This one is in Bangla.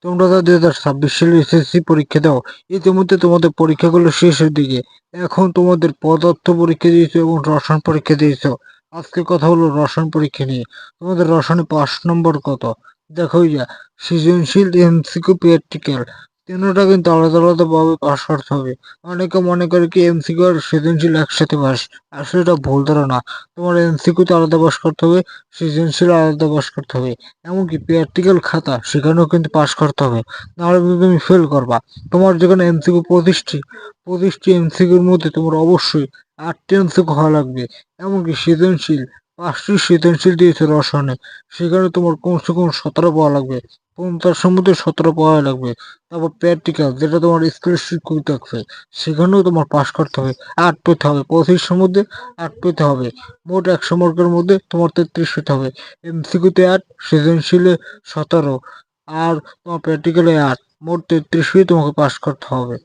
তোমরা তো 2026 সালে এসএসসি পরীক্ষা দাও। ইতিমধ্যে তোমাদের পরীক্ষাগুলো শেষের দিকে। এখন তোমাদের পদার্থ পরীক্ষা দিয়েছো এবং রসায়ন পরীক্ষা দিয়েছো। আজকে কথা হলো রসায়ন পরীক্ষা নিয়ে। তোমাদের রসায়নে পাস নম্বর কত? দেখো যা, সৃজনশীল, এমসিকিউ, প্র্যাকটিক্যাল, তিনটা কিন্তু আলাদা আলাদা ভাবে পাস করতে হবে। অনেকে মনে করে কি এমসিকিউ আর সৃজনশীল একসাথে পাস। আসলে এটা ভুল ধারণা। তোমার এমসিকিউ তে আলাদা পাস করতে হবে, সৃজনশীল আলাদা পাস করতে হবে। এমনকি প্র্যাকটিক্যাল খাতা সেখানেও কিন্তু পাস করতে হবে, নাহলে কিন্তু তুমি ফেল করবা। তোমার যেখানে এমসিকিউ 25টি এমসিকিউর মধ্যে তোমার অবশ্যই 8টি এমসিকিউ হওয়া লাগবে। এমনকি সৃজনশীল 5টি সৃজনশীল দিয়েছে রসায়নে, সেখানে তোমার কমসে কম 17 পাওয়া লাগবে। 50-এর মধ্যে 17 পাওয়া লাগবে। তারপর প্র্যাকটিক্যাল, যেটা তোমার স্কুলের কবি থাকবে, সেখানেও তোমার পাস করতে হবে। 8 পেতে হবে, 25-এর মধ্যে 8 পেতে হবে। মোট 100 মার্কের মধ্যে তোমার 33 পেতে হবে। এমসিকিউতে 8, সৃজনশীলে 17, আর তোমার প্র্যাকটিক্যালে 8, মোট 33 পেয়ে তোমাকে পাস করতে হবে।